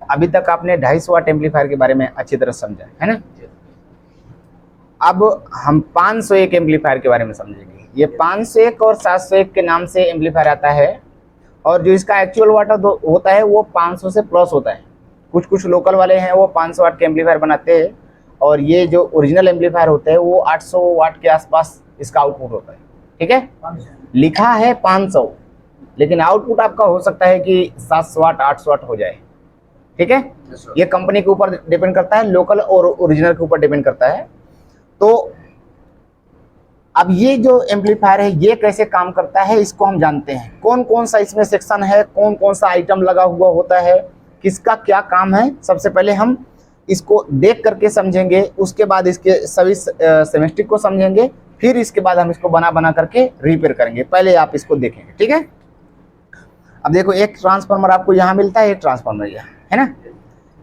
अभी तक आपने 250 वाट एम्पलीफायर के बारे में अच्छी तरह समझा है ना। अब हम 501 एम्पलीफायर के बारे में समझेंगे। ये 501 और 701 के नाम से एम्पलीफायर आता है, और जो इसका एक्चुअल वाट होता है वो 500 से प्लस होता है। कुछ कुछ लोकल वाले हैं वो 500 वाट के एम्पलीफायर बनाते हैं, और ये जो ओरिजिनल एम्पलीफायर होते हैं वो 800 वाट के आसपास इसका आउटपुट होता है। ठीक है, लिखा है 500, लेकिन आउटपुट आपका हो सकता है कि 700 वाट 800 वाट हो जाए। ठीक है, ये कंपनी के ऊपर डिपेंड करता है, लोकल और ओरिजिनल के ऊपर डिपेंड करता है। तो अब ये जो एम्पलीफायर है ये कैसे काम करता है इसको हम जानते हैं। कौन कौन सा इसमें सेक्शन है, कौन कौन सा आइटम लगा हुआ होता है, किसका क्या काम है, सबसे पहले हम इसको देख करके समझेंगे, उसके बाद इसके सभी सेमेस्टिक को समझेंगे, फिर इसके बाद हम इसको बना बना करके रिपेयर करेंगे। पहले आप इसको देखेंगे, ठीक है। अब देखो, एक ट्रांसफार्मर आपको यहाँ मिलता है, एक ट्रांसफार्मर यहाँ है ना,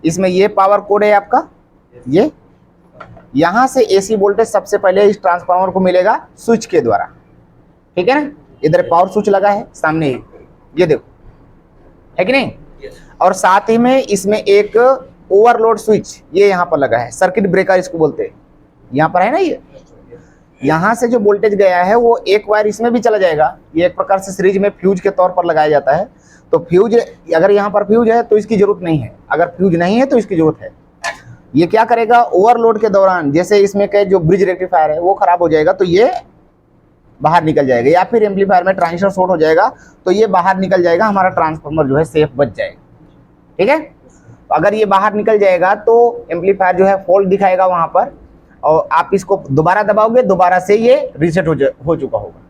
इसमें ये पावर कोड है आपका। ये यहाँ से एसी वोल्टेज सबसे पहले इस ट्रांसफार्मर को मिलेगा स्विच के द्वारा, ठीक है ना। इधर पावर स्विच लगा है सामने ही, ये देखो, है कि नहीं। और साथ ही में इसमें एक ओवरलोड स्विच ये यहाँ पर लगा है, सर्किट ब्रेकर इसको बोलते हैं, यहाँ पर है ना। ये यहाँ से जो वोल्टेज गया है वो एक वायर इसमें भी चला जाएगा। ये एक प्रकार से सीरीज में फ्यूज के तौर पर लगाया जाता है। तो फ्यूज, अगर यहाँ पर फ्यूज है तो इसकी जरूरत नहीं है, अगर फ्यूज नहीं है तो इसकी जरूरत है। ये क्या करेगा, ओवरलोड के दौरान जैसे इसमें के जो ब्रिज रेक्टिफायर है वो खराब हो जाएगा तो ये बाहर निकल जाएगा, या फिर एम्पलीफायर में ट्रांजिस्टर शॉर्ट हो जाएगा तो ये बाहर निकल जाएगा, हमारा ट्रांसफार्मर जो है सेफ बच जाएगा। ठीक है, अगर ये बाहर निकल जाएगा तो एम्पलीफायर जो है फॉल्ट दिखाएगा वहां पर, और आप इसको दोबारा दबाओगे, दोबारा से ये रीसेट हो चुका होगा।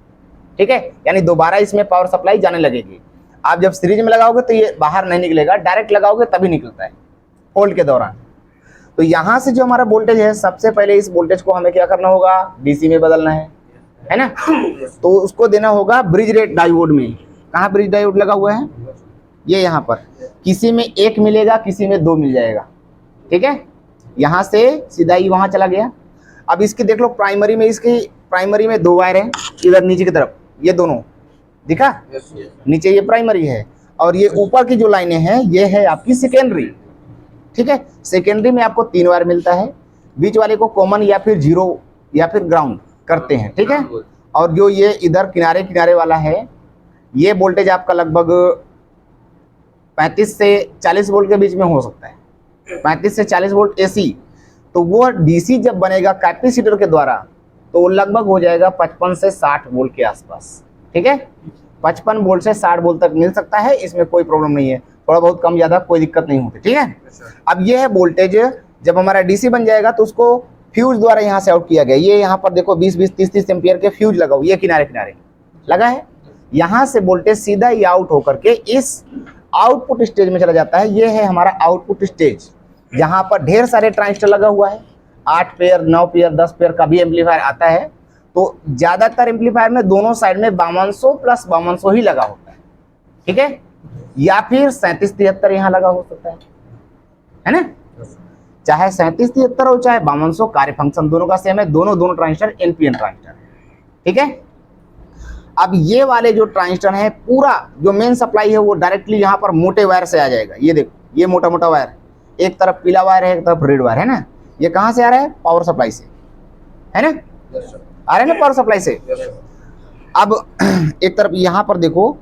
ठीक है, यानी दोबारा इसमें पावर सप्लाई जाने लगेगी। आप जब सीरीज में लगाओगे तो ये बाहर नहीं निकलेगा, डायरेक्ट लगाओगे तभी निकलता है फॉल्ट के दौरान। तो यहाँ से जो हमारा वोल्टेज है, सबसे पहले इस वोल्टेज को हमें क्या करना होगा, डीसी में बदलना है ना। तो उसको देना होगा ब्रिज रेट डायोड में। कहाँ ब्रिज डायोड लगा हुआ है, ये यहाँ पर, किसी में 1 मिलेगा, किसी में 2 मिल जाएगा। ठीक है, यहाँ से सीधा ही वहां चला गया। अब इसकी देख लो, प्राइमरी में, इसकी प्राइमरी में 2 वायर हैं, इधर नीचे की तरफ, ये दोनों दिखा, नीचे ये प्राइमरी है, और ये ऊपर की जो लाइनें हैं ये है आपकी सेकेंडरी। ठीक है, सेकेंडरी में आपको 3 वायर मिलता है, बीच वाले को कॉमन या फिर जीरो या फिर ग्राउंड करते हैं। ठीक है, और जो ये इधर किनारे किनारे वाला है, ये वोल्टेज आपका लगभग 35 से 40 वोल्ट के बीच में हो सकता है, 35 से 40 वोल्ट एसी। तो वो डीसी जब बनेगा कैपेसिटर के द्वारा तो वो लगभग हो जाएगा 55 से 60 वोल्ट के आसपास। ठीक है, 55 वोल्ट से 60 वोल्ट तक मिल सकता है, इसमें कोई प्रॉब्लम नहीं है, थोड़ा बहुत कम ज़्यादा कोई दिक्कत नहीं होती। ठीक है, अब ये है वोल्टेज, जब हमारा डीसी बन जाएगा तो उसको फ्यूज द्वारा यहाँ से आउट किया गया। ये यहाँ पर देखो 20-20, 30-30 एम्पियर के फ्यूज लगा हुआ, ये किनारे किनारे लगा है। यहाँ से वोल्टेज सीधा ही आउट होकर के इस आउटपुट स्टेज में चला जाता है। ये है हमारा आउटपुट स्टेज, जहाँ पर ढेर सारे ट्रांजिस्टर लगा हुआ है, 8 पेयर, 9 पेयर, 10 पेयर का भी एम्पलीफायर आता है। तो ज्यादातर एम्पलीफायर में दोनों साइड में 5200 प्लस 5200 ही लगा होता है। ठीक है, या फिर 3773 यहाँ लगा हो सकता है ना, चाहे 3773 हो चाहे 5200, कार्य फंक्शन दोनों का सेम है, दोनों ट्रांजिस्टर एनपीएन ट्रांजिस्टर है। ठीक है, अब ये वाले जो ट्रांजिस्टर है, पूरा जो मेन सप्लाई है वो डायरेक्टली यहाँ पर मोटे वायर से आ जाएगा। ये देखो, ये मोटा मोटा वायर, एक तरफ पीला वायर है, एक तरफ रेड वायर है ना। ये कहाँ से आ रहा है, पावर सप्लाई से, है ना, आ रहा है ना पावर सप्लाई से। अब एक तरफ यहाँ पर देखो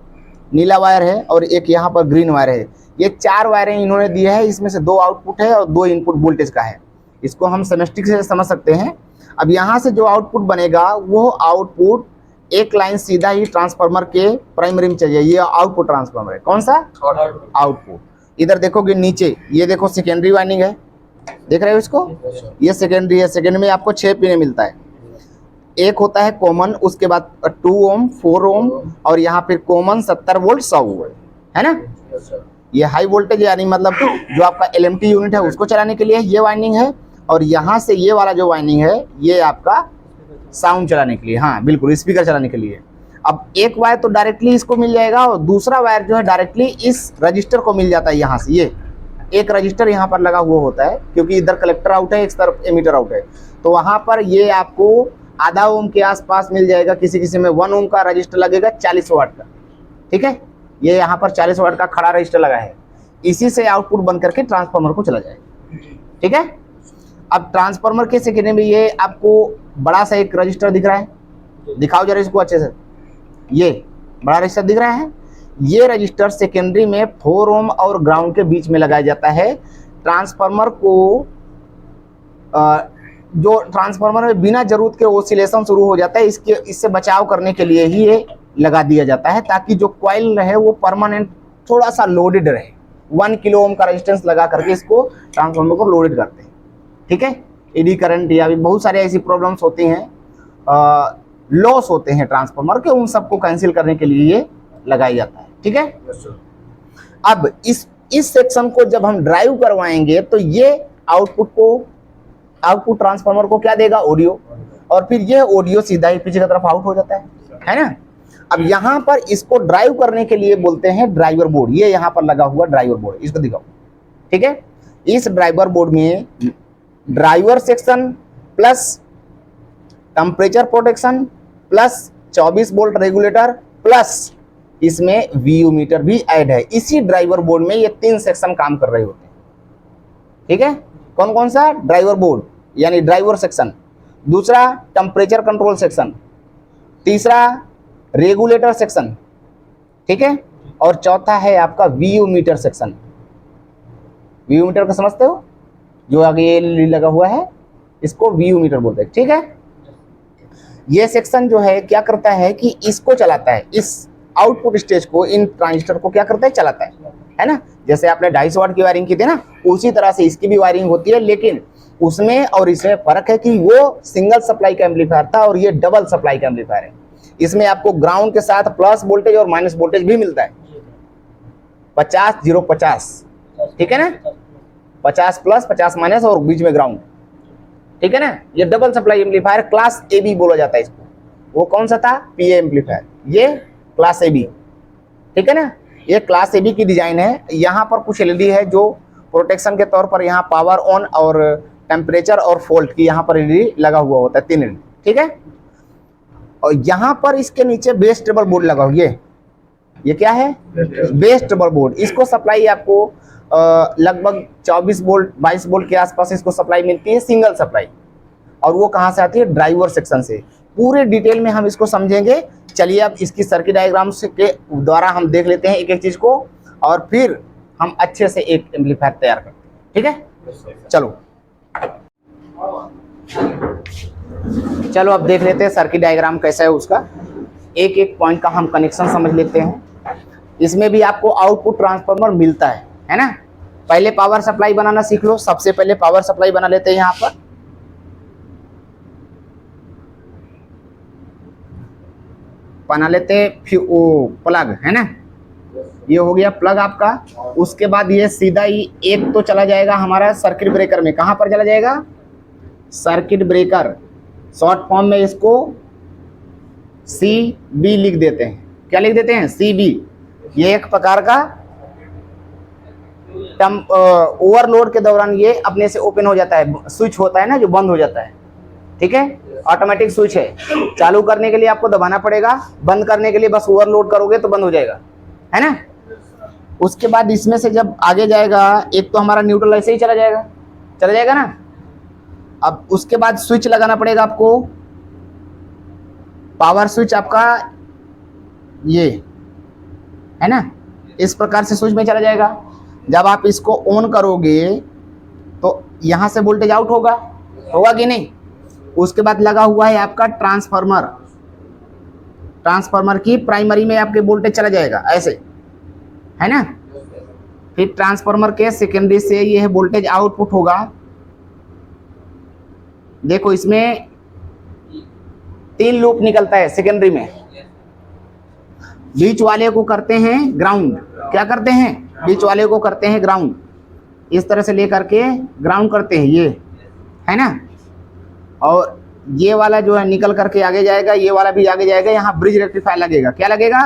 नीला वायर है और एक यहाँ पर ग्रीन वायर है। ये 4 वायरें इन्होंने दिए हैं, इसमें से 2 आउटपुट है और 2 इनपुट वोल्टेज का है। इसको हम सेमेस्टिक से समझ सकते हैं। अब यहाँ से जो आउटपुट बनेगा वो आउटपुट एक लाइन सीधा ही ट्रांसफार्मर के प्राइमरी में चाहिए। ये आउटपुट ट्रांसफार्मर है, कौन सा आउटपुट। इधर देखोगे नीचे, ये देखो सेकेंडरी वाइंडिंग है, देख रहे हो इसको, ये सेकेंडरी है। सेकेंडरी में आपको 6 पिने मिलता है, एक होता है कॉमन, उसके बाद 2 ओम, 4 ओम, और यहाँ फिर कॉमन 70 वोल्ट 100 वोल्ट, है ना। ये हाई वोल्टेज यानी मतलब जो आपका एलएमटी यूनिट है उसको चलाने के लिए ये वाइंडिंग है, और यहाँ से ये वाला जो वाइंडिंग है ये आपका साउंड चलाने के लिए, हाँ बिल्कुल, स्पीकर चलाने के लिए। अब एक वायर तो डायरेक्टली इसको मिल जाएगा, और दूसरा वायर जो है डायरेक्टली इस रजिस्टर को मिल जाता है। यहाँ से ये एक रजिस्टर यहाँ पर लगा हुआ होता है, क्योंकि इधर कलेक्टर आउट है, एक तरफ एमीटर आउट है, तो वहाँ पर ये आपको आधा ओम के आसपास मिल जाएगा। किसी किसी में 1 ओम का रजिस्टर लगेगा 40 वाट का। ठीक है, ये यहाँ पर 40 वाट का खड़ा रजिस्टर लगा है। इसी से आउटपुट बन करके ट्रांसफार्मर को चला जाएगा। ठीक है, अब ट्रांसफार्मर के सेकेंडरी में ये आपको बड़ा सा एक रजिस्टर दिख रहा है, दिखाओ जरा इसको अच्छे से। ये बड़ा रजिस्टर दिख रहा है, ये रजिस्टर सेकेंडरी में 4 ओम और ग्राउंड के बीच में लगाया जाता है। ट्रांसफार्मर को जो ट्रांसफार्मर में बिना जरूरत के ओसिलेशन शुरू हो जाता है, इससे बचाव करने के लिए ही ये लगा दिया जाता है, ताकि जो कॉइल रहे वो परमानेंट थोड़ा सा लोडेड रहे। 1 किलो ओम का रेजिस्टेंस लगा करके इसको ट्रांसफार्मर को लोडेड करते हैं। ठीक है, एडी करंट या भी बहुत सारी ऐसी प्रॉब्लम्स होती हैं, लॉस होते हैं ट्रांसफार्मर के, उन सबको कैंसिल करने के लिए ये लगाया जाता है। ठीक है, अब इस सेक्शन को जब हम ड्राइव करवाएंगे तो ये आउटपुट ट्रांसफार्मर को क्या देगा, ऑडियो, और फिर ये ऑडियो सीधा ही पीछे की तरफ आउट हो जाता है ना। अब यहाँ पर इसको ड्राइव करने के लिए बोलते हैं ड्राइवर बोर्ड। ये यहाँ पर लगा हुआ ड्राइवर बोर्ड, इसको दिखाओ। ठीक है, इस ड्राइवर बोर्ड में driver section plus temperature protection plus 24 volt regulator plus इसमें VU मीटर भी ऐड है। इसी ड्राइवर बोर्ड में ये 3 सेक्शन काम कर रहे होते हैं। ठीक है, कौन कौन सा, ड्राइवर बोर्ड यानी ड्राइवर सेक्शन, दूसरा टेम्परेचर कंट्रोल सेक्शन, तीसरा रेगुलेटर सेक्शन। ठीक है, और चौथा है आपका VU meter section. VU meter को समझते हो, जो आगे ये लगा हुआ है इसको VU मीटर बोलते हैं। ठीक है, ये सेक्शन जो है क्या करता है कि इसको चलाता है, इस आउटपुट स्टेज को, इन ट्रांजिस्टर को क्या करता है, चलाता है ना। जैसे आपने 250 वाट की वायरिंग की थी ना, उसी तरह से इसकी भी वायरिंग होती है, लेकिन उसमें और इसमें फर्क है कि वो सिंगल सप्लाई का एम्पलीफायर था और ये डबल सप्लाई का एम्पलीफायर है। इसमें आपको ग्राउंड के साथ प्लस वोल्टेज और माइनस वोल्टेज भी मिलता है, 50-0-50। ठीक है ना, 50 प्लस 50 माइनस और बीच में ग्राउंड। ठीक है ना, ये double supply amplifier class AB बोला जाता है इसको। वो कौन सा था, PA एम्पलीफायर, ये क्लास AB। ठीक है ना, ये क्लास AB की डिजाइन है। यहाँ पर कुछ LED है जो प्रोटेक्शन के तौर पर यहाँ पावर ऑन और टेम्परेचर और फॉल्ट की यहाँ पर LED लगा हुआ होता है, 3 LED। ठीक है, और यहाँ पर इसके नीचे बेस ट्रेबल बोर्ड लगा हुआ, ये क्या है, बेस ट्रेबल बोर्ड। इसको सप्लाई आपको लगभग 24 वोल्ट 22 वोल्ट के आसपास इसको सप्लाई मिलती है, सिंगल सप्लाई। और वो कहाँ से आती है, ड्राइवर सेक्शन से। पूरे डिटेल में हम इसको समझेंगे। चलिए अब इसकी सर्किट डायग्राम के द्वारा हम देख लेते हैं एक एक चीज को, और फिर हम अच्छे से एक एम्पलीफायर तैयार करते हैं। ठीक है, चलो अब देख लेते हैं सर्किट डायग्राम कैसा है उसका। एक एक पॉइंट का हम कनेक्शन समझ लेते हैं। इसमें भी आपको आउटपुट ट्रांसफार्मर मिलता है ना। पहले पावर सप्लाई बनाना सीख लो। सबसे पहले पावर सप्लाई बना लेते हैं। यहाँ पर बना लेते हैं प्लग, है ना। ये हो गया प्लग आपका। उसके बाद ये सीधा ही एक तो चला जाएगा हमारा सर्किट ब्रेकर में। कहाँ पर चला जाएगा, सर्किट ब्रेकर। शॉर्ट फॉर्म में इसको CB लिख देते हैं। क्या लिख देते हैं, CB। ये एक प्रकार का ओवरलोड के दौरान ये अपने से ओपन हो जाता है, स्विच होता है ना जो बंद हो जाता है। ठीक है, ऑटोमेटिक स्विच है। चालू करने के लिए आपको दबाना पड़ेगा, बंद करने के लिए बस ओवरलोड करोगे तो बंद हो जाएगा, है ना। उसके बाद इसमें से जब आगे जाएगा, एक तो हमारा न्यूट्रल ऐसे ही चला जाएगा ना। अब उसके बाद स्विच लगाना पड़ेगा आपको, पावर स्विच आपका ये है ना। इस प्रकार से स्विच में चला जाएगा। जब आप इसको ऑन करोगे तो यहां से वोल्टेज आउट होगा कि नहीं। उसके बाद लगा हुआ है आपका ट्रांसफार्मर की प्राइमरी में आपके वोल्टेज चला जाएगा ऐसे, है ना। फिर ट्रांसफार्मर के सेकेंडरी से यह वोल्टेज आउटपुट होगा। देखो इसमें 3 लूप निकलता है सेकेंडरी में। बीच वाले को करते हैं ग्राउंड। क्या करते हैं, बीच वाले को करते हैं ग्राउंड। इस तरह से लेकर के ग्राउंड करते हैं, ये है ना। और ये वाला जो है निकल करके आगे जाएगा, ये वाला भी आगे जाएगा। यहाँ ब्रिज रेक्टिफायर लगेगा। क्या लगेगा,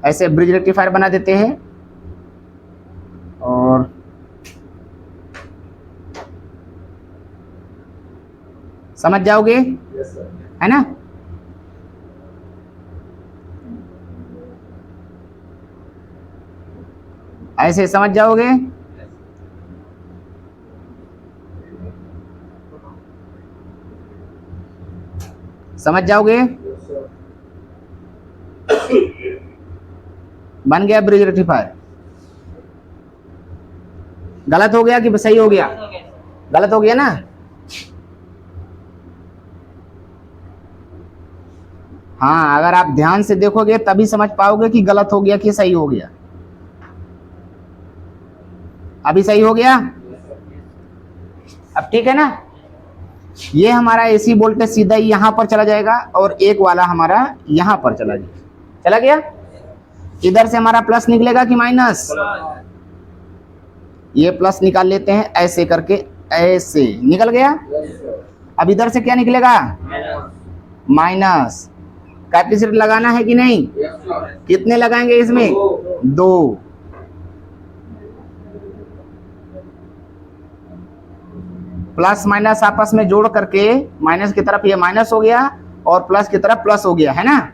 ऐसे ब्रिज रेक्टिफायर बना देते हैं। और समझ जाओगे, है ना। ऐसे समझ जाओगे। समझ जाओगे। बन गया ब्रिज रेक्टिफायर। गलत हो गया कि सही हो गया? गलत हो गया ना। हाँ, अगर आप ध्यान से देखोगे तभी समझ पाओगे कि गलत हो गया कि सही हो गया। अभी सही हो गया। अब ठीक है ना। ये हमारा एसी वोल्टेज सीधा यहां पर चला जाएगा और एक वाला हमारा यहां पर चला गया। इधर से हमारा प्लस निकलेगा कि माइनस? ये प्लस निकाल लेते हैं ऐसे करके, ऐसे निकल गया। अब इधर से क्या निकलेगा? माइनस। कैपेसिटर लगाना है कि नहीं? कितने लगाएंगे इसमें? 2। प्लस माइनस आपस में जोड़ करके माइनस की तरफ ये माइनस हो गया और प्लस की तरफ प्लस हो गया, है ना।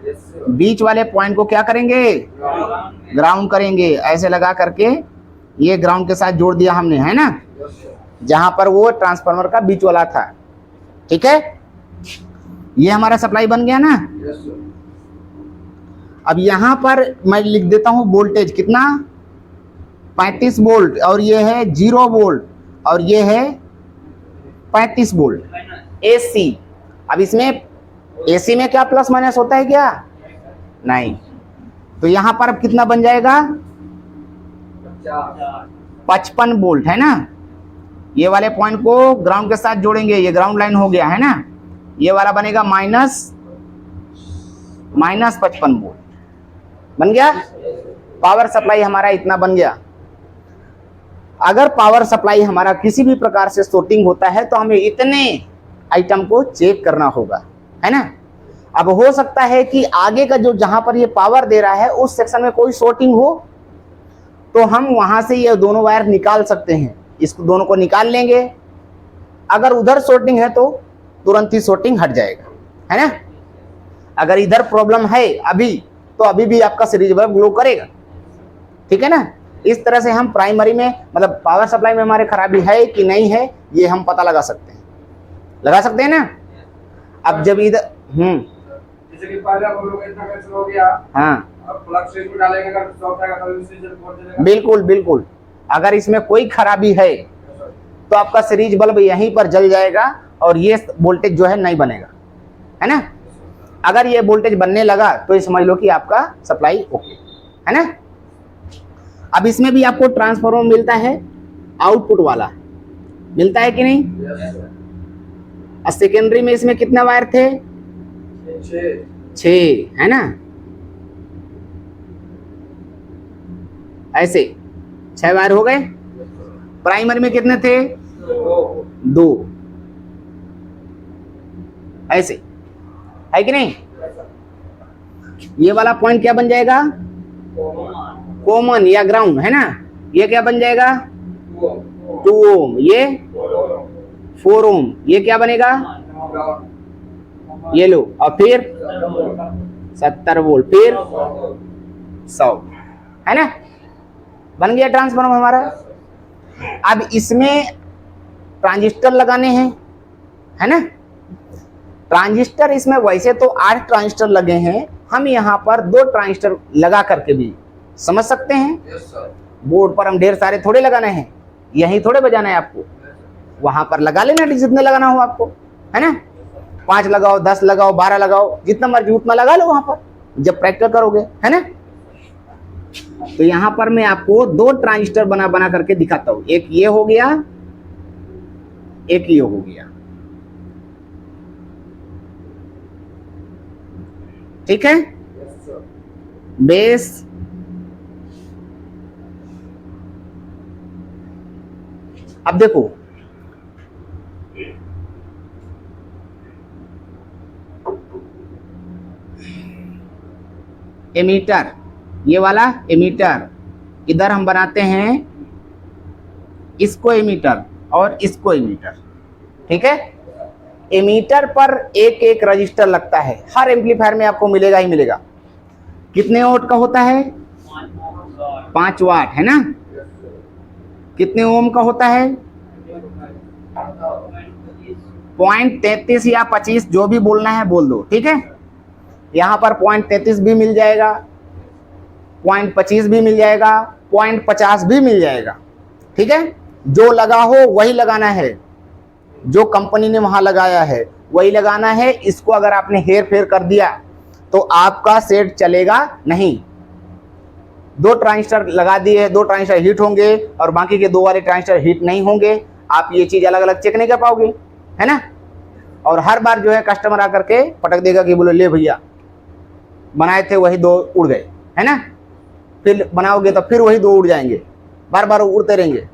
बीच वाले पॉइंट को क्या करेंगे? ग्राउंड करेंगे। ऐसे लगा करके ये ग्राउंड के साथ जोड़ दिया हमने, है ना, जहां पर वो ट्रांसफार्मर का बीच वाला था। ठीक है, ये हमारा सप्लाई बन गया ना। अब यहां पर मैं लिख देता हूं वोल्टेज कितना, 35 वोल्ट, और ये है 0 वोल्ट और ये है 35 वोल्ट एसी। अब इसमें एसी में क्या प्लस माइनस होता है क्या? नहीं। तो यहां पर अब कितना बन जाएगा? 55 वोल्ट, है ना। ये वाले पॉइंट को ग्राउंड के साथ जोड़ेंगे, ये ग्राउंड लाइन हो गया, है ना। ये वाला बनेगा माइनस 55 वोल्ट बन गया। पावर सप्लाई हमारा इतना बन गया। अगर पावर सप्लाई हमारा किसी भी प्रकार से शॉर्टिंग होता है तो हमें इतने आइटम को चेक करना होगा, है ना। अब हो सकता है कि आगे का जो जहां पर ये पावर दे रहा है उस सेक्शन में कोई शॉर्टिंग हो, तो हम वहां से ये दोनों वायर निकाल सकते हैं। इसको दोनों को निकाल लेंगे। अगर उधर शॉर्टिंग है तो तुरंत ही शॉर्टिंग हट जाएगा, है ना। अगर इधर प्रॉब्लम है अभी, तो अभी भी आपका सीरीज बल्ब ग्लो करेगा। ठीक है ना। इस तरह से हम प्राइमरी में, मतलब पावर सप्लाई में हमारे खराबी है कि नहीं है, ये हम पता लगा सकते हैं ना। अब जब इधर जैसे कि पहले हम लोग इतना कनेक्शन हो गया, हाँ, अब प्लग स्विच में डालेंगे, अगर शॉर्ट आएगा तो सीरीज बोर्ड जलेगा। बिल्कुल बिल्कुल। अगर इसमें कोई खराबी है तो आपका सीरीज बल्ब यहीं पर जल जाएगा और ये वोल्टेज जो है नहीं बनेगा, है ना। अगर ये वोल्टेज बनने लगा तो ये समझ लो कि आपका सप्लाई ओके, है ना। अब इसमें भी आपको ट्रांसफार्मर मिलता है, आउटपुट वाला मिलता है कि नहीं? और सेकेंडरी में इसमें कितने वायर थे? 6, है ना। ऐसे 6 वायर हो गए। प्राइमरी में कितने थे? 2। ऐसे है कि नहीं। ये वाला पॉइंट क्या बन जाएगा? कॉमन या ग्राउंड, है ना। ये क्या बन जाएगा? 2 ओम। ये 4 ओम। ये क्या बनेगा? ये लो। और फिर 70 वोल्ट, फिर 100, है ना। बन गया ट्रांसफार्मर हमारा। अब इसमें ट्रांजिस्टर लगाने हैं, है ना। ट्रांजिस्टर इसमें वैसे तो 8 ट्रांजिस्टर लगे हैं, हम यहाँ पर 2 ट्रांजिस्टर लगा करके भी समझ सकते हैं। बोर्ड पर हम ढेर सारे थोड़े लगाने हैं, यही थोड़े बजाना है आपको। वहां पर लगा लेना जितने लगाना हो आपको, है ना। 5 लगाओ, 10 लगाओ, 12 लगाओ, जितना मर्जी उतना लगा लो वहां पर जब प्रैक्टिकल करोगे, है ना। तो यहां पर मैं आपको 2 ट्रांजिस्टर बना करके दिखाता हूं। एक ये हो गया, एक ये हो गया। ठीक है। बेस, अब देखो एमीटर, ये वाला एमीटर, इधर हम बनाते हैं इसको एमीटर और इसको एमीटर। ठीक है। एमीटर पर एक एक रजिस्टर लगता है, हर एम्पलीफायर में आपको मिलेगा ही मिलेगा। कितने वोल्ट का होता है? 5 वाट, है ना। कितने ओम का होता है? 0.33 या 25, जो भी बोलना है बोल दो, ठीक है। यहां पर 0.33 भी मिल जाएगा, 0.25 भी मिल जाएगा, 0.50 भी मिल जाएगा, ठीक है। जो लगा हो वही लगाना है, जो कंपनी ने वहां लगाया है वही लगाना है। इसको अगर आपने हेर फेर कर दिया तो आपका सेट चलेगा नहीं। 2 ट्रांजिस्टर लगा दिए हैं, 2 ट्रांजिस्टर हिट होंगे और बाकी के 2 वाले ट्रांजिस्टर हिट नहीं होंगे। आप ये चीज अलग अलग चेक नहीं कर पाओगे, है ना। और हर बार जो है कस्टमर आकर के पटक देगा कि बोले ले भैया बनाए थे वही 2 उड़ गए, है ना। फिर बनाओगे तो फिर वही 2 उड़ जाएंगे, बार बार उड़ते रहेंगे,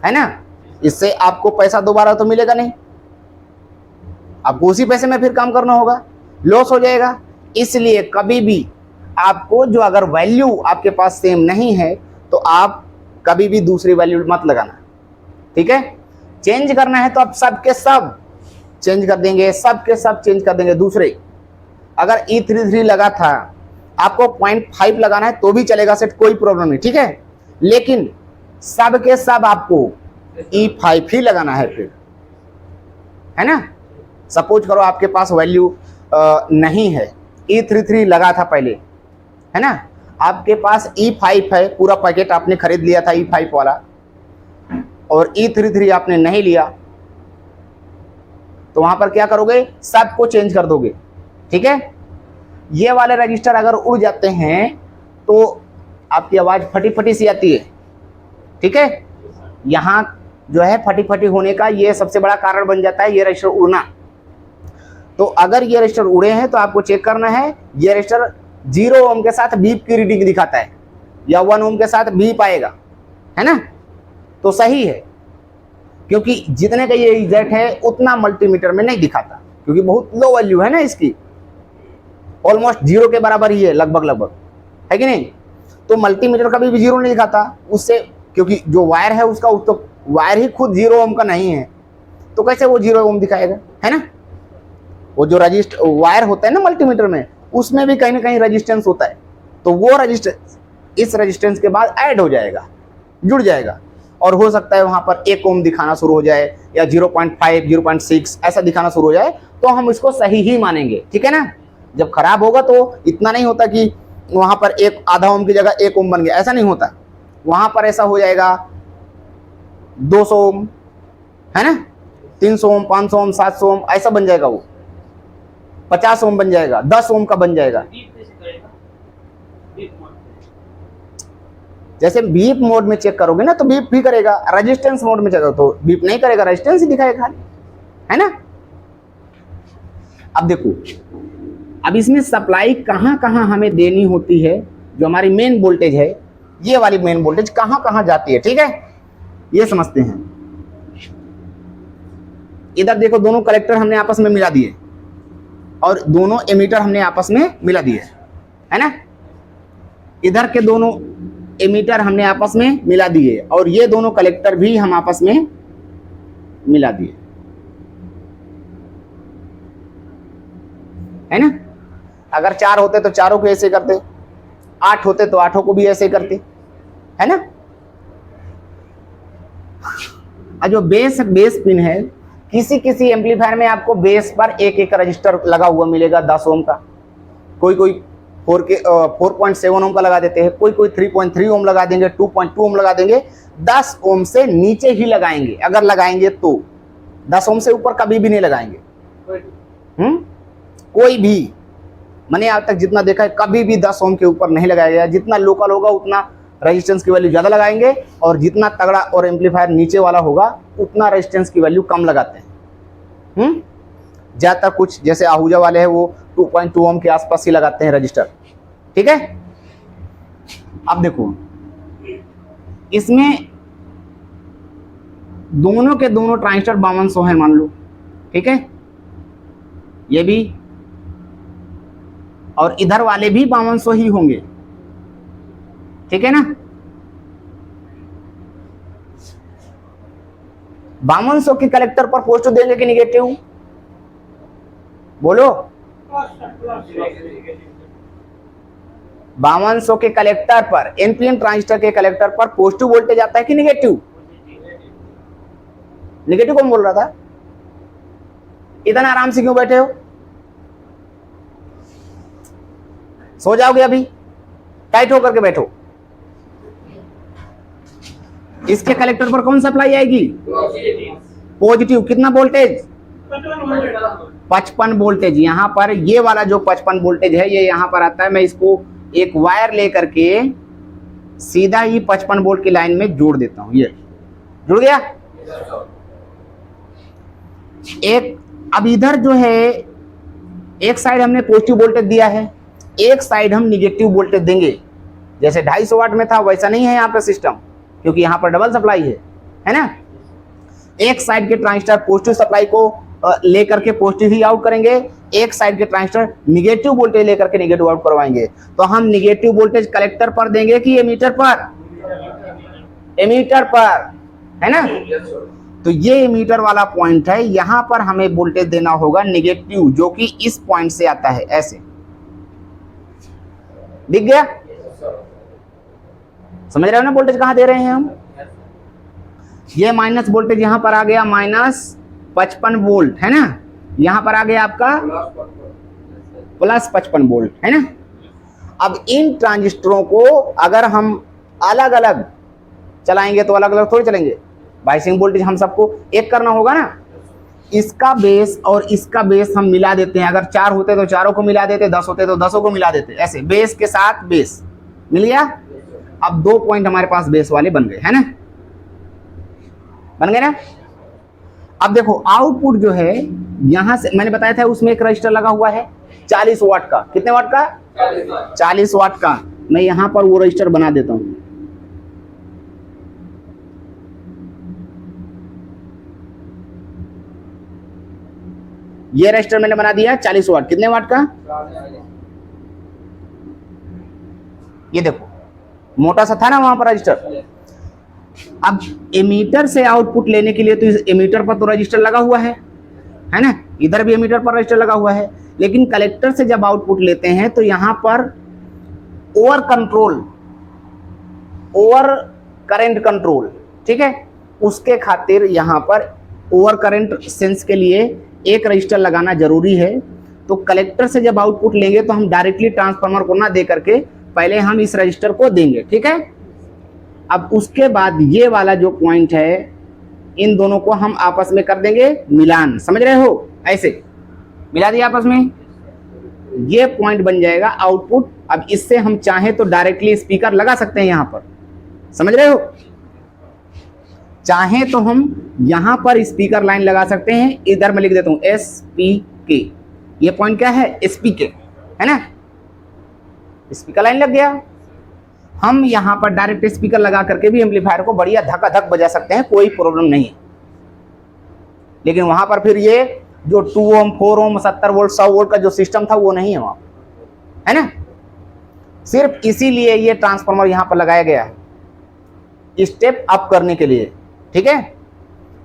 है ना। इससे आपको पैसा दोबारा तो मिलेगा नहीं, आपको उसी पैसे में फिर काम करना होगा, लॉस हो जाएगा। इसलिए कभी भी आपको जो अगर वैल्यू आपके पास सेम नहीं है तो आप कभी भी दूसरी वैल्यू मत लगाना, ठीक है। चेंज करना है तो आप सब के सब चेंज कर देंगे, सब के सब चेंज कर देंगे। दूसरे अगर E33 लगा था, आपको 0.5 लगाना है तो भी चलेगा सेट, कोई प्रॉब्लम नहीं, ठीक है। लेकिन सब के सब आपको E5 ही लगाना है फिर, है ना। सपोज करो आपके पास वैल्यू नहीं है, E33 लगा था पहले, है ना। आपके पास E5 है, पूरा पैकेट आपने खरीद लिया था E5 वाला, और E33 आपने नहीं लिया, तो वहां पर क्या करोगे? सबको चेंज कर दोगे, ठीक है। ये वाले रजिस्टर अगर उड़ जाते हैं तो आपकी आवाज फटी फटी सी आती है, ठीक है। यहां जो है फटी फटी होने का ये सबसे बड़ा कारण बन जाता है, ये रजिस्टर उड़ना। तो अगर ये रजिस्टर उड़े हैं तो आपको चेक करना है, ये रजिस्टर 0 ओम के साथ बीप की रीडिंग दिखाता है या 1 ओम के साथ बीप आएगा, है ना, तो सही है। क्योंकि जितने का ये इजेक्ट है उतना मल्टीमीटर में नहीं दिखाता, क्योंकि बहुत लो वैल्यू है ना इसकी, ऑलमोस्ट 0 के बराबर ही है, लगभग, है कि नहीं। तो मल्टीमीटर कभी भी 0 नहीं दिखाता उससे, क्योंकि जो वायर है उसका तो वायर ही खुद 0 ओम का नहीं है, तो कैसे वो 0 ओम दिखाएगा, है ना। वो जो रजिस्टर वायर होता है ना मल्टीमीटर में, उसमें भी कहीं ना कहीं रेजिस्टेंस होता है, तो वो रेजिस्टेंस इस रेजिस्टेंस के बाद ऐड हो जाएगा, जुड़ जाएगा, और हो सकता है वहां पर 1 ओम दिखाना शुरू हो जाए या 0.5 0.6 ऐसा दिखाना शुरू हो जाए, तो हम इसको सही ही मानेंगे, ठीक है ना। जब खराब होगा तो इतना नहीं होता कि वहां पर एक आधा ओम की जगह 1 ओम बन गया, ऐसा नहीं होता। वहां पर ऐसा हो जाएगा 200 ओम, है ना, 300 ओम, 500 ओम, 700 ओम ऐसा बन जाएगा, वो 50 ओम बन जाएगा, 10 ओम का बन जाएगा। जैसे बीप मोड में चेक करोगे ना तो बीप भी करेगा, रेजिस्टेंस मोड में चेक करो तो बीप नहीं करेगा, रेजिस्टेंस ही दिखाएगा खाली, है ना। अब देखो, अब इसमें सप्लाई कहां कहां हमें देनी होती है, जो हमारी मेन वोल्टेज है, ये वाली मेन वोल्टेज कहां कहां जाती है, ठीक है, ये समझते हैं। इधर देखो, दोनों कलेक्टर हमने आपस में मिला दिए और दोनों एमीटर हमने आपस में मिला दिए, है ना। इधर के दोनों एमीटर हमने आपस में मिला दिए और ये दोनों कलेक्टर भी हम आपस में मिला दिए, है ना। अगर 4 होते तो चारों को ऐसे करते, 8 होते तो 8 को भी ऐसे करते, है ना। और जो बेस पिन है, किसी एम्पलीफायर में आपको बेस पर एक रजिस्टर लगा हुआ मिलेगा 10 ओम का, कोई 4.7 ओम का लगा देते हैं, कोई 3.3 ओम लगा देंगे, 2.2 ओम लगा देंगे। 10 ओम से नीचे ही लगाएंगे, अगर लगाएंगे तो 10 ओम से ऊपर कभी भी नहीं लगाएंगे। कोई भी, मैंने आज तक जितना देखा है कभी भी 10 ओम के ऊपर नहीं लगाया गया। जितना लोकल होगा उतना रेजिस्टेंस की वैल्यू ज़्यादा लगाएंगे, और जितना तगड़ा और एम्पलीफायर नीचे वाला होगा उतना रेजिस्टेंस की वैल्यू कम लगाते हैं। ज़्यादातर कुछ जैसे आहूजा वाले हैं वो 2.2 ओम के आसपास ही लगाते हैं रजिस्टर, ठीक है। अब देखो, इसमें दोनों के दोनों ट्रांजिस्टर 5200 है मान लो, ठीक है, ये भी और इधर वाले भी 5200 ही होंगे, ठीक है ना। 5200 के कलेक्टर पर पॉजिटिव देंगे कि निगेटिव, बोलो। 5200 के कलेक्टर पर, एनपीएन ट्रांजिस्टर के कलेक्टर पर पॉजिटिव वोल्टेज आता है कि निगेटिव? नेगेटिव कौन बोल रहा था? इतना आराम से क्यों बैठे हो? सो जाओगे अभी? टाइट होकर के बैठो। इसके कलेक्टर पर कौन सप्लाई आएगी? पॉजिटिव। कितना वोल्टेज? 55 वोल्टेज। यहां पर ये वाला जो 55 वोल्टेज है ये यहां पर आता है। मैं इसको एक वायर लेकर के सीधा ही 55 वोल्ट की लाइन में जोड़ देता हूं। ये जुड़ गया। एक अब इधर जो है एक साइड हमने पॉजिटिव वोल्टेज दिया है, एक साइड हम निगेटिव वोल्टेज देंगे। जैसे 250 वाट में था वैसा नहीं है यहाँ पे सिस्टम, क्योंकि यहाँ पर डबल सप्लाई है ना। एक साइड के ट्रांजिस्टर पॉजिटिव सप्लाई को लेकर के पॉजिटिव ही आउट करेंगे, एक साइड के ट्रांजिस्टर निगेटिव वोल्टेज लेकर के निगेटिव आउट करवाएंगे। तो हम निगेटिव वोल्टेज कलेक्टर पर देंगे कि एमीटर पर? एमीटर पर, है ना। तो ये एमीटर वाला पॉइंट है, यहां पर हमें वोल्टेज देना होगा निगेटिव, जो कि इस पॉइंट से आता है। ऐसे दिख गया? समझ रहे हो ना वोल्टेज कहां दे रहे हैं हम? ये माइनस वोल्टेज यहां पर आ गया, -55 वोल्ट, है ना। यहां पर आ गया आपका +55 वोल्ट, है ना। अब इन ट्रांजिस्टरों को अगर हम अलग अलग चलाएंगे तो अलग अलग थोड़ी चलेंगे। बाइसिंग वोल्टेज हम सबको एक करना होगा ना। इसका बेस और इसका बेस हम मिला देते हैं। अगर 4 होते तो चारों को मिला देते, 10 होते तो 10 को मिला देते। ऐसे बेस के साथ बेस मिल गया। अब 2 पॉइंट हमारे पास बेस वाले बन गए, है ना। बन गए ना। अब देखो आउटपुट जो है यहां से मैंने बताया था उसमें एक रजिस्टर लगा हुआ है 40 वाट का। कितने वाट का? 40 वाट का। मैं यहां पर वो रजिस्टर बना देता हूं। ये रजिस्टर मैंने बना दिया 40 वाट। कितने वाट का? ये देखो मोटा सा था ना वहां पर रजिस्टर। अब एमीटर से आउटपुट लेने के लिए तो इस एमीटर पर तो रजिस्टर लगा हुआ है ना। इधर भी एमीटर पर रजिस्टर लगा हुआ है, लेकिन कलेक्टर से जब आउटपुट लेते हैं तो यहां पर ओवर करंट कंट्रोल, ठीक है, उसके खातिर यहां पर ओवर करंट सेंस के लिए एक रजिस्टर लगाना जरूरी है। तो कलेक्टर से जब आउटपुट लेंगे तो हम डायरेक्टली ट्रांसफार्मर को ना दे करके पहले हम इस रजिस्टर को देंगे, ठीक है। अब उसके बाद ये वाला जो पॉइंट है इन दोनों को हम आपस में कर देंगे मिलान। समझ रहे हो? ऐसे मिला दिया आपस में, ये पॉइंट बन जाएगा आउटपुट। अब इससे हम चाहें तो डायरेक्टली स्पीकर लगा सकते हैं यहां पर। समझ रहे हो? चाहे तो हम यहां पर स्पीकर लाइन लगा सकते हैं। इधर मैं लिख देता हूं SPK। ये पॉइंट क्या है? SPK, है ना। स्पीकर लाइन लग गया। हम यहां पर डायरेक्ट स्पीकर लगा करके भी एम्पलीफायर को बढ़िया धक बजा सकते हैं, कोई प्रॉब्लम नहीं है। लेकिन वहां पर फिर ये जो 2 ओम 4 ओम 70 वोल्ट 100 वोल्ट का जो सिस्टम था वो नहीं है वहां, है ना। सिर्फ इसीलिए ये ट्रांसफार्मर यहां पर लगाया गया है स्टेप अप करने के लिए, ठीक है।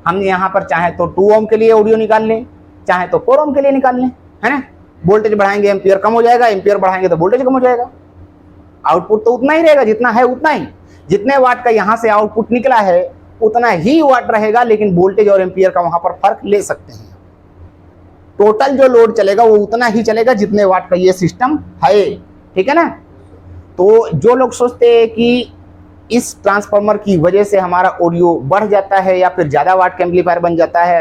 हम यहां पर चाहे तो 2 ओम के लिए ऑडियो निकाल लें, चाहे तो 4 ओम के लिए निकाल लें, है ना। वोल्टेज बढ़ाएंगे एम्पियर कम हो जाएगा, एम्पियर बढ़ाएंगे तो वोल्टेज कम हो जाएगा। आउटपुट तो उतना ही रहेगा जितना है उतना ही। जितने वाट का यहां से आउटपुट निकला है उतना ही वाट रहेगा, लेकिन वोल्टेज और एम्पियर का वहां पर फर्क ले सकते हैं। टोटल जो लोड चलेगा वो उतना ही चलेगा जितने वाट का ये सिस्टम है, ठीक है ना। तो जो लोग सोचते हैं कि इस ट्रांसफार्मर की वजह से हमारा ऑडियो बढ़ जाता है या फिर ज्यादा वाट का एम्पलीफायर बन जाता है,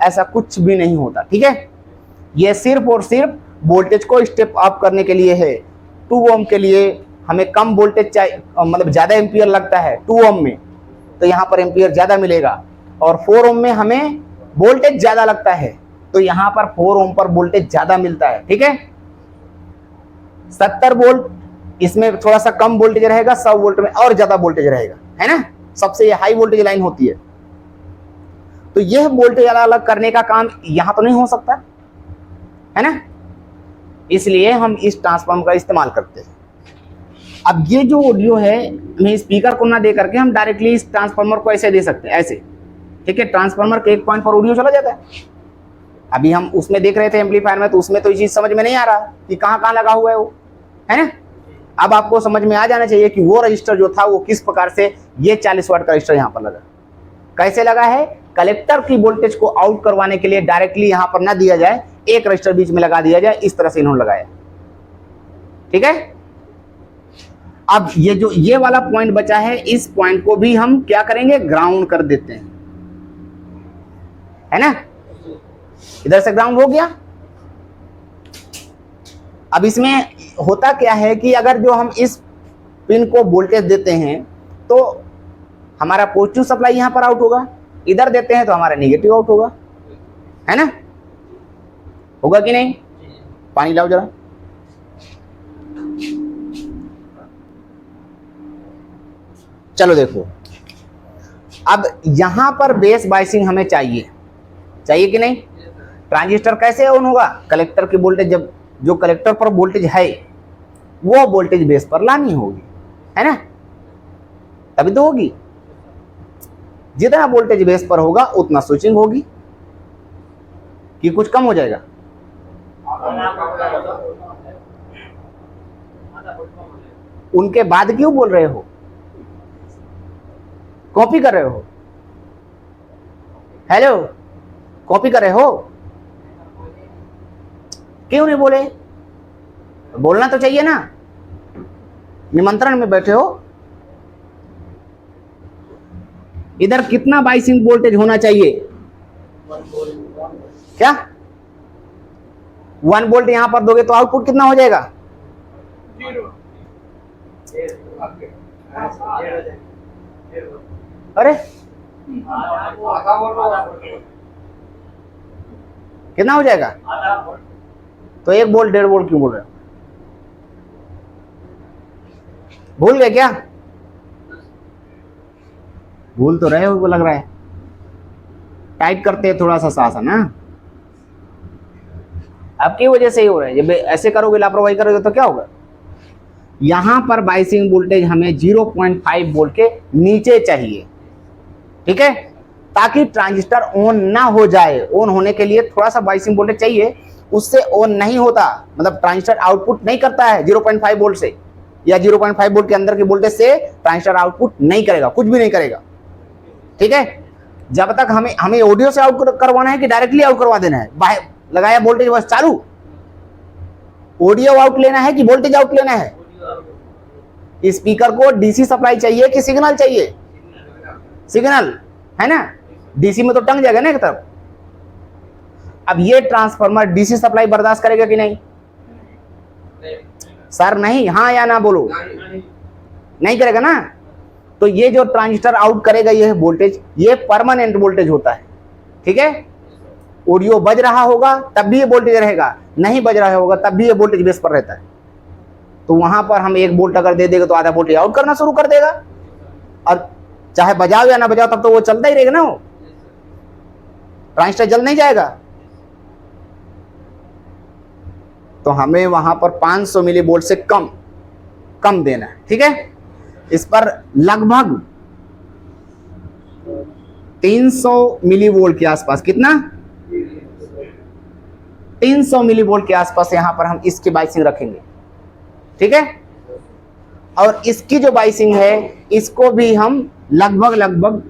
ऐसा कुछ भी नहीं होता, ठीक है। ये सिर्फ और सिर्फ वोल्टेज को स्टेप अप करने के लिए है। 2 ओम के लिए हमें कम वोल्टेज चाहिए, मतलब ज्यादा एम्पियर लगता है 2 ओम में, तो यहाँ पर एम्पियर ज्यादा मिलेगा। और 4 ओम में हमें वोल्टेज ज्यादा लगता है तो यहाँ पर 4 ओम पर वोल्टेज ज्यादा मिलता है, ठीक है। 70 वोल्ट इसमें थोड़ा सा कम वोल्टेज रहेगा, 100 वोल्ट में और ज्यादा वोल्टेज रहेगा, है ना। सबसे ये हाई वोल्टेज लाइन होती है। तो यह वोल्टेज अलग अलग करने का काम यहां तो नहीं हो सकता, है ना। इसलिए हम इस ट्रांसफार्मर का इस्तेमाल करते हैं। अब ये जो ऑडियो है हमें स्पीकर को ना दे करके हम डायरेक्टली इस ट्रांसफार्मर को ऐसे दे सकते हैं, ऐसे, ठीक है। ट्रांसफार्मर के एक पॉइंट पर ऑडियो चला जाता है। अभी हम उसमें देख रहे थे एम्पलीफायर में, तो उसमें तो ये चीज समझ में नहीं आ रहा कि कहाँ कहाँ लगा हुआ है वो, है ना। अब आपको समझ में आ जाना चाहिए कि वो रजिस्टर जो था वो किस प्रकार से ये 40 वाट का रजिस्टर यहाँ पर लगा। कैसे लगा है? कलेक्टर की वोल्टेज को आउट करवाने के लिए डायरेक्टली यहां पर ना दिया जाए, एक रजिस्टर बीच में लगा दिया जाए, इस तरह से इन्होंने लगाया। ठीक है। अब ये जो ये वाला पॉइंट बचा है, इस पॉइंट को भी हम क्या करेंगे? ग्राउंड कर देते हैं, है ना। इधर से ग्राउंड हो गया। अब इसमें होता क्या है कि अगर जो हम इस पिन को वोल्टेज देते हैं तो हमारा पॉजिटिव सप्लाई यहां पर आउट होगा, इधर देते हैं तो हमारा नेगेटिव आउट होगा, है ना। होगा कि नहीं? पानी लाओ जरा। चलो देखो, अब यहां पर बेस बायसिंग हमें चाहिए, चाहिए कि नहीं? ट्रांजिस्टर कैसे ऑन होगा? कलेक्टर की वोल्टेज, जब जो कलेक्टर पर वोल्टेज है वो वोल्टेज बेस पर लानी होगी, है ना, तभी तो होगी। जितना वोल्टेज बेस पर होगा उतना स्विचिंग होगी, कि कुछ कम हो जाएगा। उनके बाद क्यों बोल रहे हो? कॉपी कर रहे हो? हेलो, कॉपी कर रहे हो? क्यों नहीं बोले? बोलना तो चाहिए ना, निमंत्रण में बैठे हो। इधर कितना बाइसिंग वोल्टेज होना चाहिए? क्या 1 वोल्ट यहां पर दोगे तो आउटपुट कितना हो जाएगा? 0। अरे कितना हो जाएगा? तो 1 वोल्ट 1.5 वोल्ट क्यों बोल रहे हो? भूल गए क्या? भूल तो रहे हो, को लग रहा है। टाइट करते हैं थोड़ा सा शासन, ना आपकी वजह से ही हो रहा है। जब ऐसे करोगे, लापरवाही करोगे तो क्या होगा? यहां पर बाइसिंग वोल्टेज हमें 0.5 वोल्ट के नीचे चाहिए, ठीक है, ताकि ट्रांजिस्टर ऑन ना हो जाए। ऑन होने के लिए थोड़ा सा बाइसिंग वोल्टेज चाहिए, उससे ऑन नहीं होता, मतलब ट्रांजिस्टर आउटपुट नहीं करता है 0.5 वोल्ट से, या 0.5 वोल्ट के अंदर की वोल्टेज से ट्रांजिस्टर आउटपुट नहीं करेगा, कुछ भी नहीं करेगा। ठीक है। जब तक हमें ऑडियो से आउट करवाना है कि डायरेक्टली आउट करवा देना है? बाहर लगाया वोल्टेज बस चालू, ऑडियो आउट लेना है कि वोल्टेज आउट लेना है? स्पीकर को डीसी सप्लाई चाहिए कि सिग्नल चाहिए? सिग्नल, है ना। डीसी में तो टंग जाएगा ना एक तरफ। अब ये ट्रांसफार्मर डीसी सप्लाई बर्दाश्त करेगा कि नहीं? सर नहीं, हाँ या ना बोलो। नहीं करेगा ना। तो ये जो ट्रांजिस्टर आउट करेगा ये वोल्टेज, ये परमानेंट वोल्टेज होता है, ठीक है। ऑडियो बज रहा होगा तब भी ये वोल्टेज रहेगा, नहीं बज रहा होगा तब भी ये वोल्टेज बेस पर रहता है। तो वहां पर हम 1 वोल्ट अगर दे देगा तो आधा वोल्टेज आउट करना शुरू कर देगा, और चाहे बजाओ या ना बजाओ तब तो वो चलता ही रहेगा ना, वो ट्रांजिस्टर जल नहीं जाएगा। तो हमें वहां पर 500 मिली वोल्ट से कम देना है, ठीक है। इस पर लगभग 300 मिली वोल्ट के आसपास, कितना? 300 मिली वोल्ट के आसपास यहां पर हम इसकी बाइसिंग रखेंगे, ठीक है। और इसकी जो बाइसिंग है इसको भी हम लगभग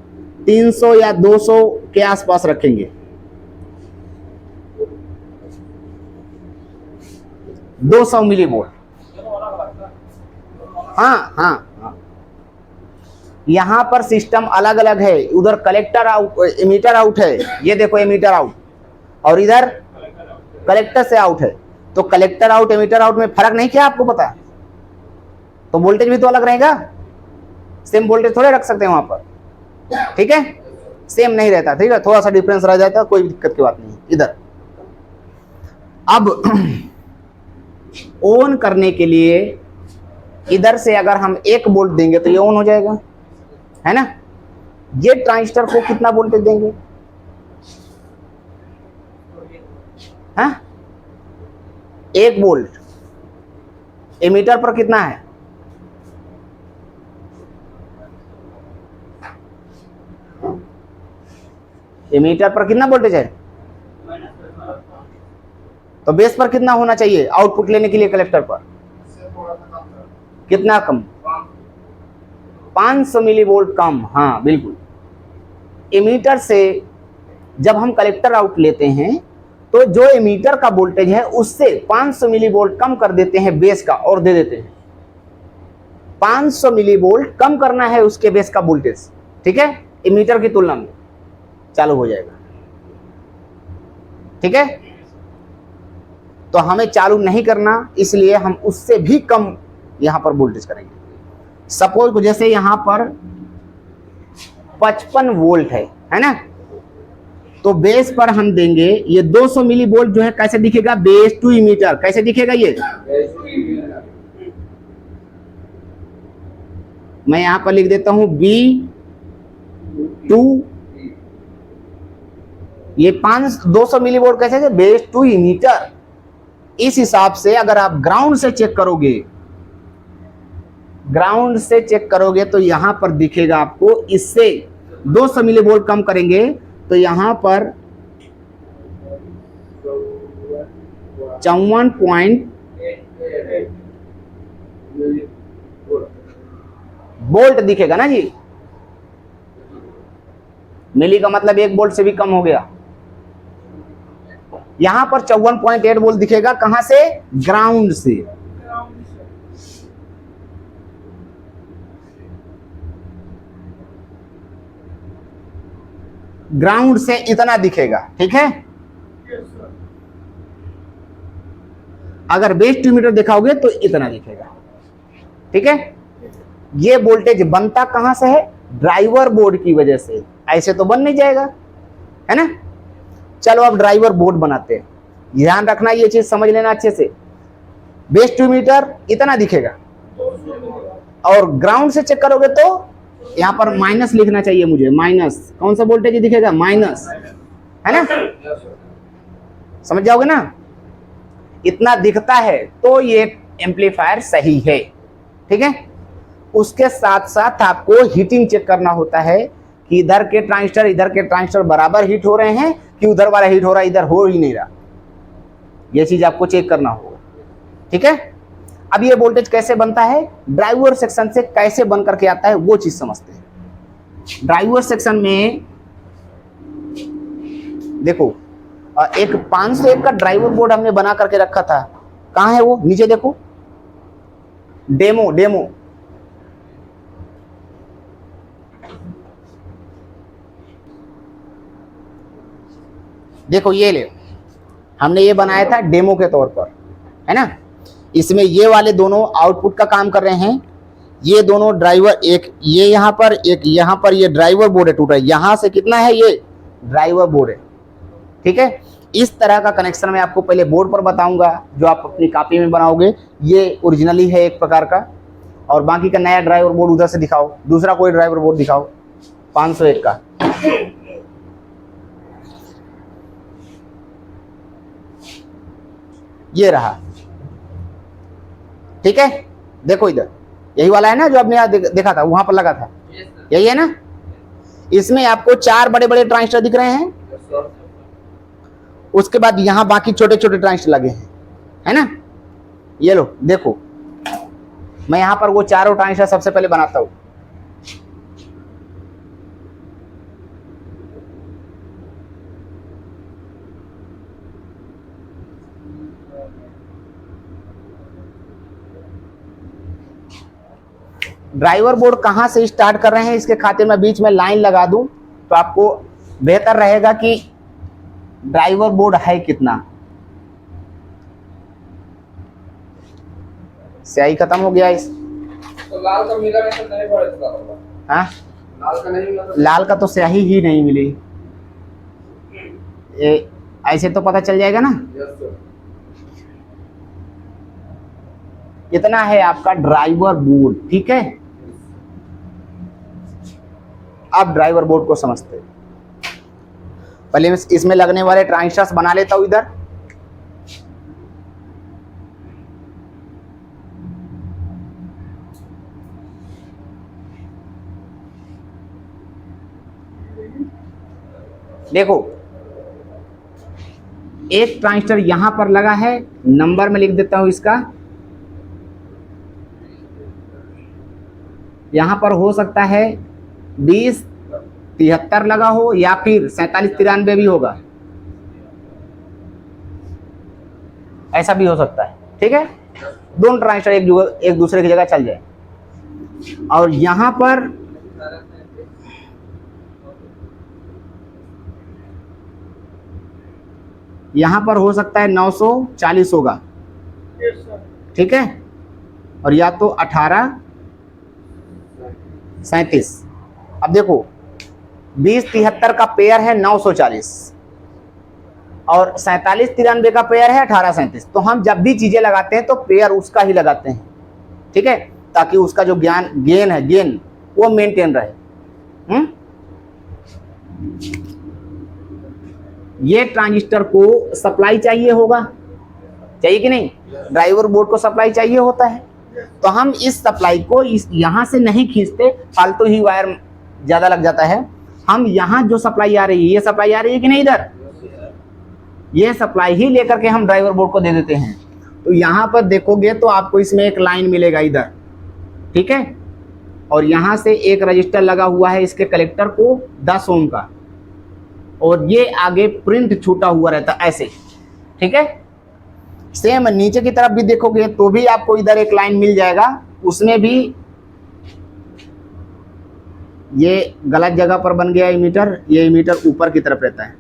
300 या 200 के आसपास रखेंगे, 200 मिली वोल्ट। हाँ, यहां पर सिस्टम अलग अलग है। उधर कलेक्टर आउट, एमीटर आउट है, ये देखो एमीटर आउट, और इधर कलेक्टर से आउट है। तो कलेक्टर आउट एमीटर आउट में फर्क नहीं, क्या आपको पता है? तो वोल्टेज भी तो अलग रहेगा, सेम वोल्टेज थोड़े रख सकते हैं वहां पर, ठीक है। सेम नहीं रहता, ठीक है, थोड़ा सा डिफरेंस रह जाता है, कोई दिक्कत की बात नहीं। इधर अब ऑन करने के लिए इधर से अगर हम 1 वोल्ट देंगे तो ये ऑन हो जाएगा, है ना। ये ट्रांजिस्टर को कितना वोल्टेज देंगे? हाँ, 1 वोल्ट। एमीटर पर कितना है? एमीटर पर कितना वोल्टेज है? तो बेस पर कितना होना चाहिए आउटपुट लेने के लिए? कलेक्टर पर कितना कम? 500 मिली वोल्ट कम। हाँ बिल्कुल, एमीटर से जब हम कलेक्टर आउट लेते हैं तो जो एमीटर का वोल्टेज है उससे 500 मिली वोल्ट कम कर देते हैं बेस का और दे देते हैं। 500 मिली वोल्ट कम करना है उसके बेस का वोल्टेज, ठीक है, एमीटर की तुलना में, चालू हो जाएगा। ठीक है, तो हमें चालू नहीं करना, इसलिए हम उससे भी कम यहां पर वोल्टेज करेंगे। सपोज जैसे यहां पर 55 वोल्ट है ना, तो बेस पर हम देंगे ये 200 मिली वोल्ट जो है, कैसे दिखेगा, बेस टू इमीटर, कैसे दिखेगा ये, मैं यहां पर लिख देता हूं B2, ये 200 मिली वोल्ट कैसे, बेस टू इमीटर। इस हिसाब से अगर आप ग्राउंड से चेक करोगे, ग्राउंड से चेक करोगे तो यहां पर दिखेगा आपको, इससे 200 मिली वोल्ट कम करेंगे तो यहां पर 54 वोल्ट दिखेगा ना जी। मिली का मतलब 1 वोल्ट से भी कम हो गया। यहां पर 54.8 वोल्ट दिखेगा, कहां से, ग्राउंड से। ग्राउंड से इतना दिखेगा, ठीक है। अगर बेस टू मीटर दिखाओगे तो इतना दिखेगा, ठीक है। ये वोल्टेज बनता कहां से है, ड्राइवर बोर्ड की वजह से, ऐसे तो बन नहीं जाएगा, है ना। चलो अब ड्राइवर बोर्ड बनाते हैं, ध्यान रखना ये चीज समझ लेना अच्छे से। बेस टू मीटर इतना दिखेगा और ग्राउंड से चेक करोगे तो यहां पर माइनस लिखना चाहिए मुझे, माइनस, कौन सा वोल्टेज दिखेगा, माइनस, है ना, समझ जाओगे ना। इतना दिखता है तो ये एम्पलीफायर सही है, ठीक है। उसके साथ साथ आपको हीटिंग चेक करना होता है कि इधर के ट्रांजिस्टर बराबर हीट हो रहे हैं कि उधर वाला हीट हो रहा है, इधर हो ही नहीं रहा। यह चीज आपको चेक करना होगा, ठीक है। अब ये वोल्टेज कैसे बनता है, ड्राइवर सेक्शन से कैसे बन करके आता है वो चीज समझते हैं। ड्राइवर सेक्शन में देखो, एक 501 का ड्राइवर बोर्ड हमने बना करके रखा था, कहां है वो, नीचे देखो, डेमो देखो, ये ले, हमने ये बनाया था डेमो के तौर पर, है ना। इसमें ये वाले दोनों आउटपुट का काम कर रहे हैं, ये दोनों ड्राइवर, एक ये यहां पर, एक यहां पर, ये ड्राइवर बोर्ड है टूटा, यहां से कितना है, ये ड्राइवर बोर्ड है, ठीक है। इस तरह का कनेक्शन मैं आपको पहले बोर्ड पर बताऊंगा, जो आप अपनी कॉपी में बनाओगे। ये ओरिजिनली है एक प्रकार का, और बाकी का नया ड्राइवर बोर्ड उधर से दिखाओ, दूसरा कोई ड्राइवर बोर्ड दिखाओ 501 का। ये रहा, ठीक है। देखो इधर यही वाला है ना जो आपने यहाँ देखा था, वहां पर लगा था, यही है ना। इसमें आपको 4 बड़े बड़े ट्रांजिस्टर दिख रहे हैं, उसके बाद यहां बाकी छोटे छोटे ट्रांजिस्टर लगे हैं, है ना। ये लो देखो, मैं यहां पर वो चारों ट्रांजिस्टर सबसे पहले बनाता हूं। ड्राइवर बोर्ड कहां से स्टार्ट कर रहे हैं, इसके खातिर मैं बीच में लाइन लगा दूं तो आपको बेहतर रहेगा कि ड्राइवर बोर्ड है कितना। स्याही खत्म हो गया इस, तो लाल का मिला नहीं तो नहीं पड़ेगा। हाँ, लाल का नहीं मिला तो लाल का तो स्याही ही नहीं मिली, ऐसे तो पता चल जाएगा ना। Yes sir. इतना है आपका ड्राइवर बोर्ड, ठीक है। अब ड्राइवर बोर्ड को समझते हैं। पहले इसमें लगने वाले ट्रांजिस्टर्स बना लेता हूं इधर। देखो, एक ट्रांजिस्टर यहां पर लगा है, नंबर में लिख देता हूं इसका। यहां पर हो सकता है 20, 73 लगा हो या फिर 4793 भी होगा, ऐसा भी हो सकता है। ठीक है, दोनों ट्रांजिस्टर एक दूसरे की जगह चल जाए। और यहां पर हो सकता है 940 होगा। ठीक है, और या तो 1837। अब देखो 2073 का पेयर है 940 और 4793 का पेयर है 1837। तो हम जब भी चीजें लगाते हैं तो पेयर उसका ही लगाते हैं। ठीक है, ताकि उसका जो गेन वो मेंटेन रहे। ये ट्रांजिस्टर को सप्लाई चाहिए होगा, चाहिए कि नहीं? ड्राइवर बोर्ड को सप्लाई चाहिए होता है। तो हम इस सप्लाई को यहां से नहीं खींचते, फालतू ही वायर ज्यादा लग जाता है। हम यहां जो सप्लाई आ रही है, ये सप्लाई आ रही है कि नहीं, इधर ये सप्लाई ही लेकर के हम ड्राइवर बोर्ड को दे देते हैं। तो यहां पर देखोगे तो आपको इसमें एक लाइन मिलेगा इधर। ठीक है, और यहां से एक रजिस्टर लगा हुआ है इसके कलेक्टर को 10 ओम का, और ये आगे प्रिंट छूटा हुआ रहता है ऐसे। ठीक है, सेम नीचे की तरफ भी देखोगे तो भी आपको इधर एक लाइन मिल जाएगा, उसमें भी ये गलत जगह पर बन गया इमीटर। ये इमीटर ऊपर की तरफ रहता है।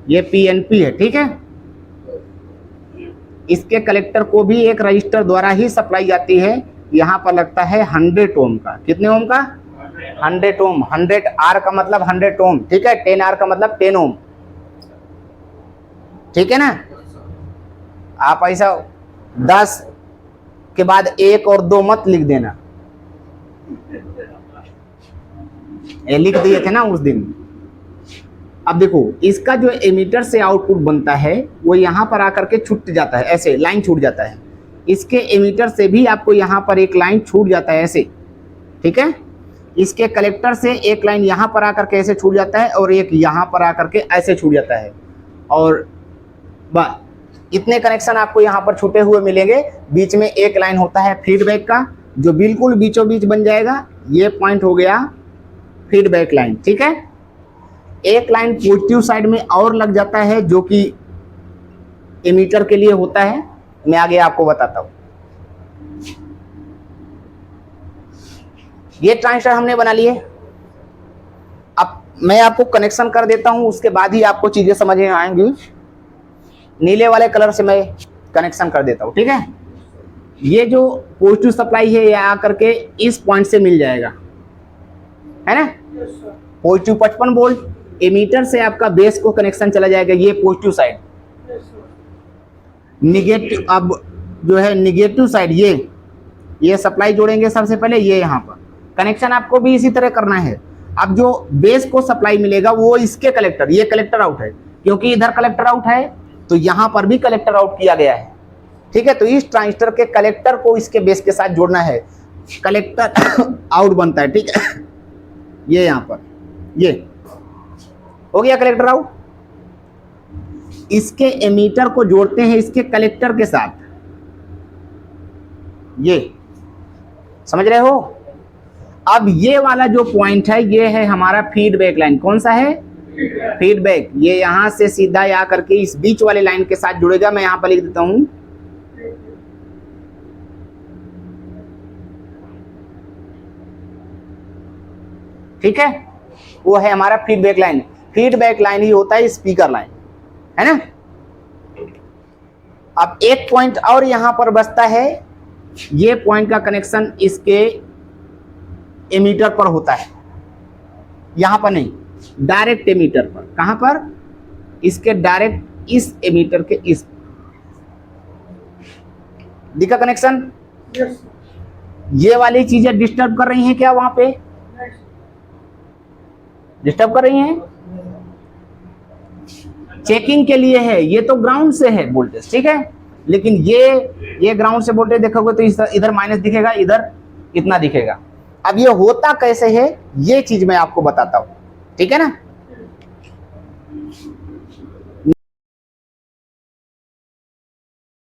ये पीएनपी है। ठीक है, इसके कलेक्टर को भी एक रजिस्टर द्वारा ही सप्लाई जाती है। यहां पर लगता है 100 ओम का। कितने ओम का? 100 ओम। 100 आर का मतलब 100 ओम। ठीक है, 10 आर का मतलब 10 ओम। ठीक है ना? आप ऐसा 10 के बाद 1 और 2 मत लिख देना, ये लिख दिए थे ना उस दिन। अब देखो इसका जो एमीटर से आउटपुट बनता है वो यहाँ पर आकर के छूट जाता है, ऐसे लाइन छूट जाता है। इसके एमीटर से भी आपको यहाँ पर एक लाइन छूट जाता है ऐसे। ठीक है, इसके कलेक्टर से एक लाइन यहाँ पर आकर के ऐसे छूट जाता है और एक यहाँ पर आकर के ऐसे छूट जाता है। और बस इतने कनेक्शन आपको यहाँ पर छूटे हुए मिलेंगे। बीच में एक लाइन होता है फीडबैक का, जो बिल्कुल बीचों बीच बन जाएगा। ये पॉइंट हो गया फीडबैक लाइन। ठीक है, एक लाइन पॉजिटिव साइड में और लग जाता है जो कि एमीटर के लिए होता है। मैं आगे आपको बताता हूं। ये ट्रांजिस्टर हमने बना लिए। अब मैं आपको कनेक्शन कर देता हूं, उसके बाद ही आपको चीजें समझ में आएंगी। नीले वाले कलर से मैं कनेक्शन कर देता हूं। ठीक है, ये जो पॉजिटिव सप्लाई है ये आकर के इस पॉइंट से मिल जाएगा, है ना? Positive 55 volt. एमीटर से आपका बेस को कनेक्शन चला जाएगा, ये पॉजिटिव साइड। निगेटिव, अब जो है निगेटिव साइड, ये सप्लाई जोड़ेंगे सबसे पहले। ये यहाँ पर कनेक्शन आपको भी इसी तरह करना है। अब जो बेस को सप्लाई मिलेगा वो इसके कलेक्टर, ये कलेक्टर आउट है, क्योंकि इधर कलेक्टर आउट है तो यहाँ पर भी कलेक्टर आउट किया गया है। ठीक है, तो इस ट्रांजिस्टर के कलेक्टर को इसके बेस के साथ जोड़ना है, कलेक्टर आउट बनता है। ठीक है, ये यहाँ पर ये हो गया कलेक्टर आउट। इसके एमीटर को जोड़ते हैं इसके कलेक्टर के साथ, ये समझ रहे हो? अब ये वाला जो पॉइंट है ये है हमारा फीडबैक लाइन। कौन सा है? फीडबैक। ये यहां से सीधा आ करके इस बीच वाले लाइन के साथ जुड़ेगा। मैं यहां पर लिख देता हूं, ठीक है, वो है हमारा फीडबैक लाइन। फीडबैक लाइन ही होता है स्पीकर लाइन, है ना? अब एक पॉइंट और यहां पर बचता है। ये पॉइंट का कनेक्शन इसके एमीटर पर होता है, यहां पर नहीं, डायरेक्ट एमीटर पर। कहां पर? इसके डायरेक्ट इस एमीटर के इस, दिखा कनेक्शन? ये वाली चीजें डिस्टर्ब कर रही हैं क्या? वहां पे डिस्टर्ब कर रही हैं? चेकिंग के लिए है। ये तो ग्राउंड से है वोल्टेज, ठीक है, लेकिन ये ग्राउंड से वोल्टेज देखोगे तो इधर माइनस दिखेगा, इधर इतना दिखेगा। अब ये होता कैसे है ये चीज मैं आपको बताता हूं, ठीक है ना?